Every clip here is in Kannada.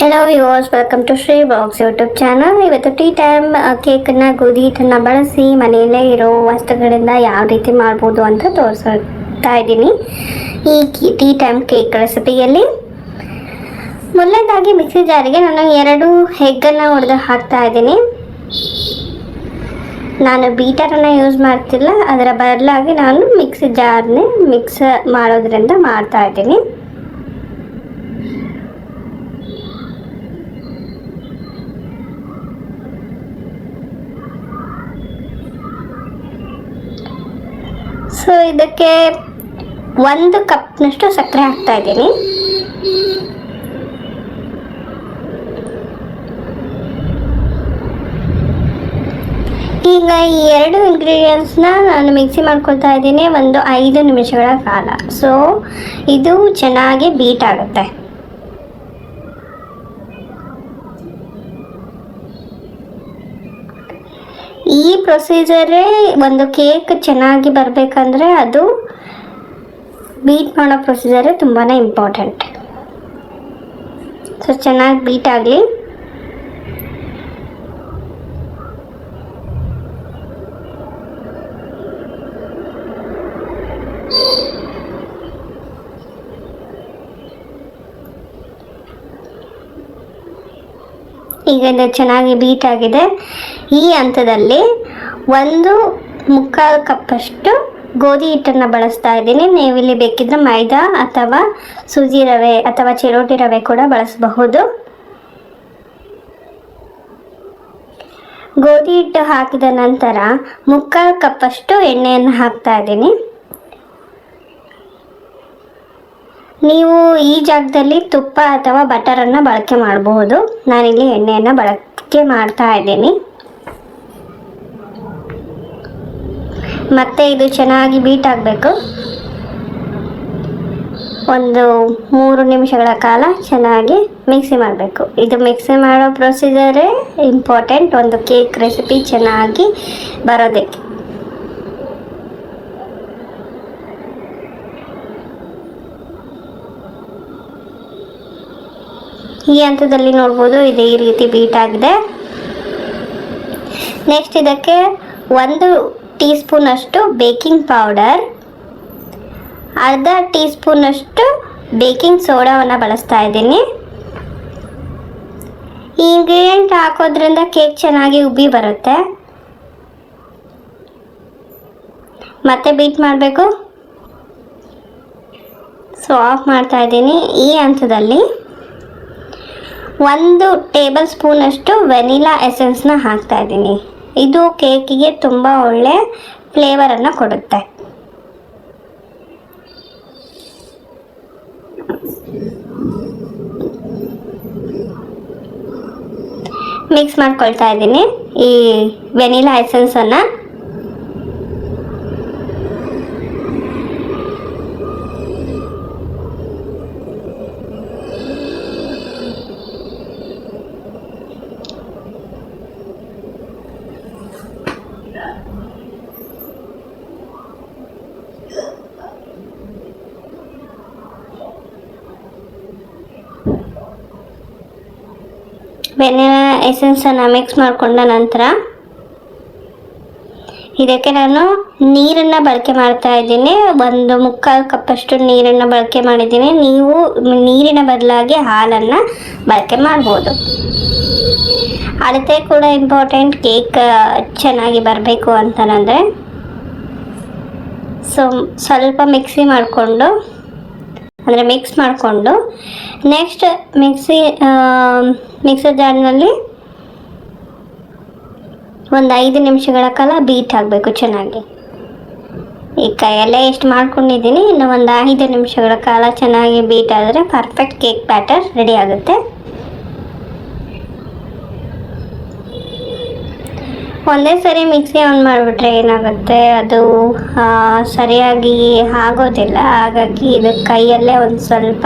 Hello viewers, welcome to Shri Box YouTube channel. ಇವತ್ತು ಟೀ ಟೈಮ್ ಕೇಕನ್ನು ಗೋಧಿ ಹಿಟ್ಟನ್ನು ಬಳಸಿ ಮನೆಯಲ್ಲೇ ಇರೋ ವಸ್ತುಗಳಿಂದ ಯಾವ ರೀತಿ ಮಾಡ್ಬೋದು ಅಂತ ತೋರಿಸ್ತಾ ಇದ್ದೀನಿ ಈ ಟೀ ಟೈಮ್ ಕೇಕ್ ರೆಸಿಪಿಯಲ್ಲಿ. ಮೊದಲನೇದಾಗಿ ಮಿಕ್ಸಿ ಜಾರಿಗೆ ನಾನು 2 ಎಗ್ಗನ್ನು ಹೊಡೆದು ಹಾಕ್ತಾ ಇದ್ದೀನಿ. ನಾನು ಬೀಟರನ್ನು ಯೂಸ್ ಮಾಡ್ತಿಲ್ಲ, ಅದರ ಬದಲಾಗಿ ನಾನು ಮಿಕ್ಸಿ ಜಾರ್ನೇ ಮಿಕ್ಸ್ ಮಾಡೋದ್ರಿಂದ ಮಾಡ್ತಾ ಇದ್ದೀನಿ. ಸೊ ಇದಕ್ಕೆ 1 ಕಪ್ನಷ್ಟು ಸಕ್ಕರೆ ಹಾಕ್ತಾ ಇದ್ದೀನಿ. ಈಗ ಈ 2 ಇಂಗ್ರೀಡಿಯೆಂಟ್ಸ್ನ ನಾನು ಮಿಕ್ಸಿ ಮಾಡ್ಕೊಳ್ತಾ ಇದ್ದೀನಿ ಒಂದು 5 ನಿಮಿಷಗಳ ಕಾಲ. ಸೊ ಇದು ಚೆನ್ನಾಗಿ ಬೀಟ್ ಆಗುತ್ತೆ. ಈ ಪ್ರೊಸೀಜರೇ ಒಂದು ಕೇಕ್ ಚೆನ್ನಾಗಿ ಬರಬೇಕಂದ್ರೆ ಅದು ಬೀಟ್ ಮಾಡೋ ಪ್ರೊಸೀಜರೇ ತುಂಬಾ ಇಂಪಾರ್ಟೆಂಟ್. ಸೊ ಚೆನ್ನಾಗಿ ಬೀಟ್ ಆಗಲಿ. ಈಗ ಇದು ಚೆನ್ನಾಗಿ ಬೀಟ್ ಆಗಿದೆ. ಈ ಹಂತದಲ್ಲಿ 1/4 ಕಪ್ಪಷ್ಟು ಗೋಧಿ ಹಿಟ್ಟನ್ನು ಬಳಸ್ತಾ ಇದ್ದೀನಿ. ನೀವಿಲ್ಲಿ ಬೇಕಿದ್ರೆ ಮೈದಾ ಅಥವಾ ಸೂಜಿ ರವೆ ಅಥವಾ ಚಿರೋಟಿ ರವೆ ಕೂಡ ಬಳಸಬಹುದು. ಗೋಧಿ ಹಿಟ್ಟು ಹಾಕಿದ ನಂತರ 3/4 ಕಪ್ಪಷ್ಟು ಎಣ್ಣೆಯನ್ನು ಹಾಕ್ತಾ ಇದ್ದೀನಿ. ನೀವು ಈ ಜಾಗದಲ್ಲಿ ತುಪ್ಪ ಅಥವಾ ಬಟರನ್ನು ಬಳಕೆ ಮಾಡಬಹುದು. ನಾನಿಲ್ಲಿ ಎಣ್ಣೆಯನ್ನು ಬಳಕೆ ಮಾಡ್ತಾ ಇದ್ದೀನಿ. ಮತ್ತೆ ಇದು ಚೆನ್ನಾಗಿ ಬೀಟ್ ಆಗಬೇಕು. ಒಂದು 3 ನಿಮಿಷಗಳ ಕಾಲ ಚೆನ್ನಾಗಿ ಮಿಕ್ಸಿ ಮಾಡಬೇಕು. ಇದು ಮಿಕ್ಸಿ ಮಾಡೋ ಪ್ರೊಸೀಜರೇ ಇಂಪಾರ್ಟೆಂಟ್ ಒಂದು ಕೇಕ್ ರೆಸಿಪಿ ಚೆನ್ನಾಗಿ ಬರೋದಕ್ಕೆ. ಈ ಹಂತದಲ್ಲಿ ನೋಡ್ಬೋದು ಇದು ಈ ರೀತಿ ಬೀಟ್ ಆಗಿದೆ. ನೆಕ್ಸ್ಟ್ ಇದಕ್ಕೆ 1 ಟೀ ಸ್ಪೂನಷ್ಟು ಬೇಕಿಂಗ್ ಪೌಡರ್, ಅರ್ಧ ಟೀ ಸ್ಪೂನಷ್ಟು ಬೇಕಿಂಗ್ ಸೋಡಾವನ್ನು ಬಳಸ್ತಾ ಇದ್ದೀನಿ. ಈ ಇಂಗ್ರೀಡಿಯೆಂಟ್ ಹಾಕೋದ್ರಿಂದ ಕೇಕ್ ಚೆನ್ನಾಗಿ ಉಬ್ಬಿ ಬರುತ್ತೆ. ಮತ್ತೆ ಬೀಟ್ ಮಾಡಬೇಕು. ಸೊ ಆಫ್ ಮಾಡ್ತಾ ಇದ್ದೀನಿ. ಈ ಹಂತದಲ್ಲಿ 1 ಟೇಬಲ್ ಸ್ಪೂನಷ್ಟು ವೆನಿಲಾ ಎಸೆನ್ಸ್ನ ಹಾಕ್ತಾ ಇದ್ದೀನಿ. ಇದು ಕೇಕಿಗೆ ತುಂಬ ಒಳ್ಳೆ ಫ್ಲೇವರನ್ನು ಕೊಡುತ್ತೆ. ಮಿಕ್ಸ್ ಮಾಡ್ಕೊಳ್ತಾ ಇದ್ದೀನಿ ಈ ವೆನಿಲಾ ಎಸೆನ್ಸನ್ನು. ವೆನಿಲಾ ಎಸೆನ್ಸನ್ನು ಮಿಕ್ಸ್ ಮಾಡಿಕೊಂಡ ನಂತರ ಇದಕ್ಕೆ ನಾನು ನೀರನ್ನು ಬಳಕೆ ಮಾಡ್ತಾ ಇದ್ದೀನಿ. 1/4 ಕಪ್ಪಷ್ಟು ನೀರನ್ನು ಬಳಕೆ ಮಾಡಿದ್ದೀನಿ. ನೀವು ನೀರಿನ ಬದಲಾಗಿ ಹಾಲನ್ನು ಬಳಕೆ ಮಾಡ್ಬೋದು. ಅಳತೆ ಕೂಡ ಇಂಪಾರ್ಟೆಂಟ್ ಕೇಕ್ ಚೆನ್ನಾಗಿ ಬರಬೇಕು ಅಂತಂದರೆ. ಸೊ ಸ್ವಲ್ಪ ಮಿಕ್ಸ್ ಮಾಡಿಕೊಂಡು ನೆಕ್ಸ್ಟ್ ಮಿಕ್ಸರ್ ಜಾರ್ನಲ್ಲಿ ಒಂದು 5 ನಿಮಿಷಗಳ ಕಾಲ ಬೀಟ್ ಆಗಬೇಕು ಚೆನ್ನಾಗಿ. ಈ ಕೈಯಲ್ಲೇ ಎಷ್ಟು ಮಾಡ್ಕೊಂಡಿದ್ದೀನಿ, ಇನ್ನು ಒಂದು 5 ನಿಮಿಷಗಳ ಕಾಲ ಚೆನ್ನಾಗಿ ಬೀಟ್ ಆದರೆ ಪರ್ಫೆಕ್ಟ್ ಕೇಕ್ ಬ್ಯಾಟರ್ ರೆಡಿ ಆಗುತ್ತೆ. ಒಂದೇ ಸರಿ ಮಿಕ್ಸಿ ಆನ್ ಮಾಡಿಬಿಟ್ರೆ ಏನಾಗುತ್ತೆ, ಅದು ಸರಿಯಾಗಿ ಆಗೋದಿಲ್ಲ. ಹಾಗಾಗಿ ಇದು ಕೈಯಲ್ಲೇ ಒಂದು ಸ್ವಲ್ಪ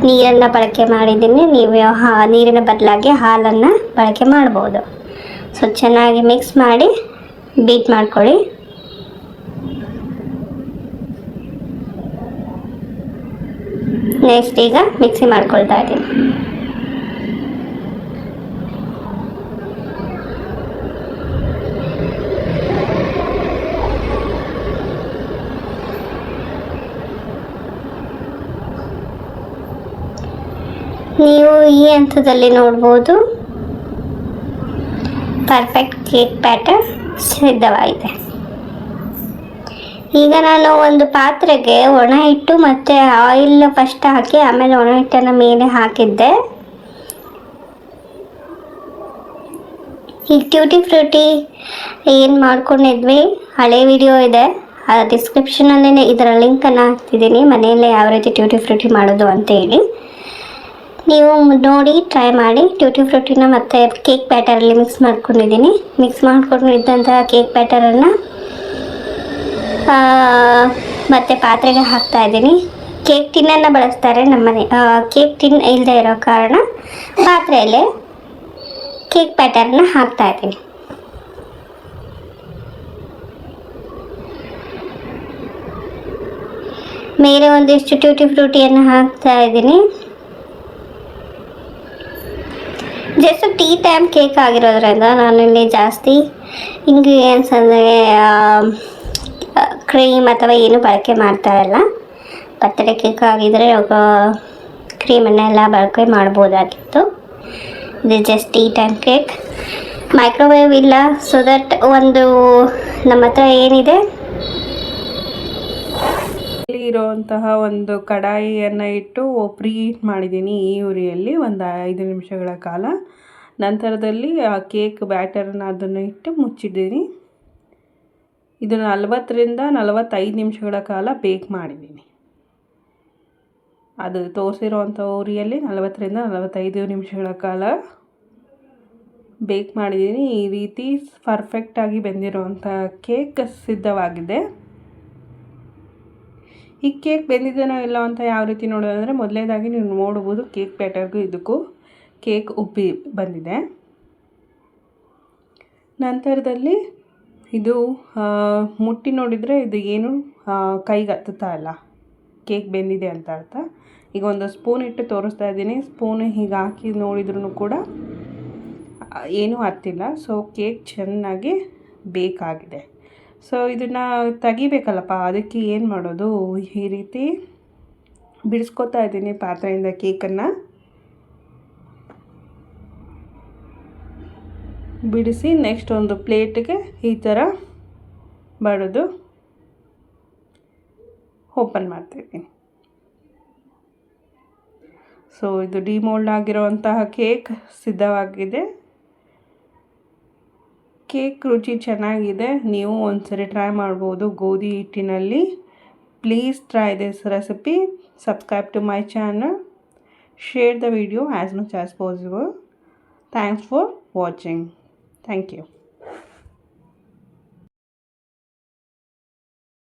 ನೀರನ್ನು ಬಳಕೆ ಮಾಡಿದ್ದೀನಿ. ನೀವು ನೀರಿನ ಬದಲಾಗಿ ಹಾಲನ್ನು ಬಳಕೆ ಮಾಡ್ಬೋದು. ಸೊ ಚೆನ್ನಾಗಿ ಮಿಕ್ಸ್ ಮಾಡಿ ಬೀಟ್ ಮಾಡ್ಕೊಳ್ಳಿ. ನೆಕ್ಸ್ಟ್ ಈಗ ಮಿಕ್ಸಿ ಮಾಡ್ಕೊಳ್ತಾ ಇದ್ದೀನಿ. ನೀವು ಈ ಹಂತದಲ್ಲಿ ನೋಡ್ಬೋದು ಪರ್ಫೆಕ್ಟ್ ಕೇಕ್ ಬ್ಯಾಟರ್ ಸಿದ್ಧವಾಗಿದೆ. ಈಗ ನಾನು ಒಂದು ಪಾತ್ರೆಗೆ ಒಣ ಹಿಟ್ಟು ಮತ್ತು ಆಯಿಲ್ ಫಸ್ಟ್ ಹಾಕಿ ಆಮೇಲೆ ಒಣ ಹಿಟ್ಟನ್ನು ಮೇಲೆ ಹಾಕಿದ್ದೆ. ಈಗ ಟ್ಯೂಟಿ ಫ್ರೂಟಿ ಏನು ಮಾಡ್ಕೊಂಡಿದ್ವಿ ಹಳೆ ವಿಡಿಯೋ ಇದೆ, ಆ ಡಿಸ್ಕ್ರಿಪ್ಷನಲ್ಲೇ ಇದರ ಲಿಂಕನ್ನು ಹಾಕ್ತಿದ್ದೀನಿ, ಮನೆಯಲ್ಲೇ ಯಾವ ರೀತಿ ಟ್ಯೂಟಿ ಫ್ರೂಟಿ ಮಾಡೋದು ಅಂತೇಳಿ. ನೀವು ನೋಡಿ ಟ್ರೈ ಮಾಡಿ. ಟ್ಯೂಟಿ ಫ್ರೂಟಿನ ಮತ್ತು ಕೇಕ್ ಬ್ಯಾಟರಲ್ಲಿ ಮಿಕ್ಸ್ ಮಾಡ್ಕೊಂಡಿದ್ದೀನಿ. ಮಿಕ್ಸ್ ಮಾಡ್ಕೊಂಡಿದ್ದಂತಹ ಕೇಕ್ ಬ್ಯಾಟರನ್ನು ಮತ್ತು ಪಾತ್ರೆಗೆ ಹಾಕ್ತಾ ಇದ್ದೀನಿ. ಕೇಕ್ ಟಿನ್ನನ್ನು ಬಳಸ್ತಾರೆ ನಮ್ಮನೆ. ಕೇಕ್ ಟಿನ್ ಇಲ್ಲದೆ ಇರೋ ಕಾರಣ ಪಾತ್ರೆಯಲ್ಲೇ ಕೇಕ್ ಬ್ಯಾಟರ್ನ ಹಾಕ್ತಾ ಇದ್ದೀನಿ. ಮೇಲೆ ಒಂದಿಷ್ಟು ಟ್ಯೂಟಿ ಫ್ರೂಟಿಯನ್ನು ಹಾಕ್ತಾ ಇದ್ದೀನಿ. ಜಸ್ಟ್ ಟೀ ಟೈಮ್ ಕೇಕ್ ಆಗಿರೋದ್ರಿಂದ ನಾನಿಲ್ಲಿ ಜಾಸ್ತಿ ಇಂಗ್ರೀಡಿಯೆಂಟ್ಸ್ ಅಂದರೆ ಕ್ರೀಮ್ ಅಥವಾ ಏನು ಬಳಕೆ ಮಾಡ್ತಾ ಇಲ್ಲ. ಬರ್ತಡೇ ಕೇಕ್ ಆಗಿದ್ದರೆ ಕ್ರೀಮನ್ನೆಲ್ಲ ಬಳಕೆ ಮಾಡ್ಬೋದಾಗಿತ್ತು. ಇದು just tea time cake. Microwave ಇಲ್ಲ, ಸೊ ದಟ್ ಒಂದು ನಮ್ಮ ಹತ್ರ ಏನಿದೆ ಇರುವಂತಹ ಒಂದು ಕಡಾಯಿಯನ್ನು ಇಟ್ಟು ಪ್ರೀ ಹೀಟ್ ಮಾಡಿದ್ದೀನಿ ಈ ಉರಿಯಲ್ಲಿ ಒಂದು 5 ನಿಮಿಷಗಳ ಕಾಲ. ನಂತರದಲ್ಲಿ ಆ ಕೇಕ್ ಬ್ಯಾಟರ್ನ ಅದನ್ನು ಇಟ್ಟು ಮುಚ್ಚಿದ್ದೀನಿ. ಇದನ್ನು 40ರಿಂದ 45 ನಿಮಿಷಗಳ ಕಾಲ ಬೇಕ್ ಮಾಡಿದ್ದೀನಿ. ಅದು ತೋರಿಸಿರುವಂಥ ಉರಿಯಲ್ಲಿ 40ರಿಂದ 45 ನಿಮಿಷಗಳ ಕಾಲ ಬೇಕ್ ಮಾಡಿದ್ದೀನಿ. ಈ ರೀತಿ ಪರ್ಫೆಕ್ಟಾಗಿ ಬೆಂದಿರುವಂಥ ಕೇಕ್ ಸಿದ್ಧವಾಗಿದೆ. ಈ ಕೇಕ್ ಬೆಂದಿದ್ದೇನೋ ಇಲ್ಲ ಅಂತ ಯಾವ ರೀತಿ ನೋಡೋದಂದರೆ, ಮೊದಲನೇದಾಗಿ ನೀವು ನೋಡ್ಬೋದು ಕೇಕ್ ಬ್ಯಾಟರ್ಗೂ ಇದಕ್ಕೂ ಕೇಕ್ ಉಬ್ಬಿ ಬಂದಿದೆ. ನಂತರದಲ್ಲಿ ಇದು ಮುಟ್ಟಿ ನೋಡಿದರೆ ಇದು ಏನು ಕೈಗೆ ಹತ್ತುತ್ತಾ ಇಲ್ಲ, ಕೇಕ್ ಬೆಂದಿದೆ ಅಂತ ಅರ್ಥ. ಈಗ ಒಂದು ಸ್ಪೂನ್ ಇಟ್ಟು ತೋರಿಸ್ತಾ ಇದ್ದೀನಿ. ಸ್ಪೂನ್ ಹೀಗೆ ಹಾಕಿ ನೋಡಿದ್ರೂ ಕೂಡ ಏನೂ ಹತ್ತಿಲ್ಲ. ಸೊ ಕೇಕ್ ಚೆನ್ನಾಗಿ ಬೇಕಾಗಿದೆ. ಸೊ ಇದನ್ನು ತೆಗಿಬೇಕಲ್ಲಪ್ಪ, ಅದಕ್ಕೆ ಏನು ಮಾಡೋದು, ಈ ರೀತಿ ಬಿಡಿಸ್ಕೊತಾ ಇದ್ದೀನಿ ಪಾತ್ರೆಯಿಂದ ಕೇಕನ್ನು. ಬಿಡಿಸಿ ನೆಕ್ಸ್ಟ್ ಒಂದು ಪ್ಲೇಟಿಗೆ ಈ ಥರ ಬಡಿದು ಓಪನ್ ಮಾಡ್ತಾಯಿದ್ದೀನಿ. ಸೊ ಇದು ಡಿಮೋಲ್ಡ್ ಆಗಿರುವಂತಹ ಕೇಕ್ ಸಿದ್ಧವಾಗಿದೆ. ಕೇಕ್ ರುಚಿ ಚೆನ್ನಾಗಿದೆ. ನೀವು ಒಂದ್ಸರಿ ಟ್ರೈ ಮಾಡ್ಬೋದು ಗೋಧಿ ಹಿಟ್ಟಿನಲ್ಲಿ. Please try this recipe. Subscribe to my channel. Share the video as much as possible. Thanks for watching. Thank you.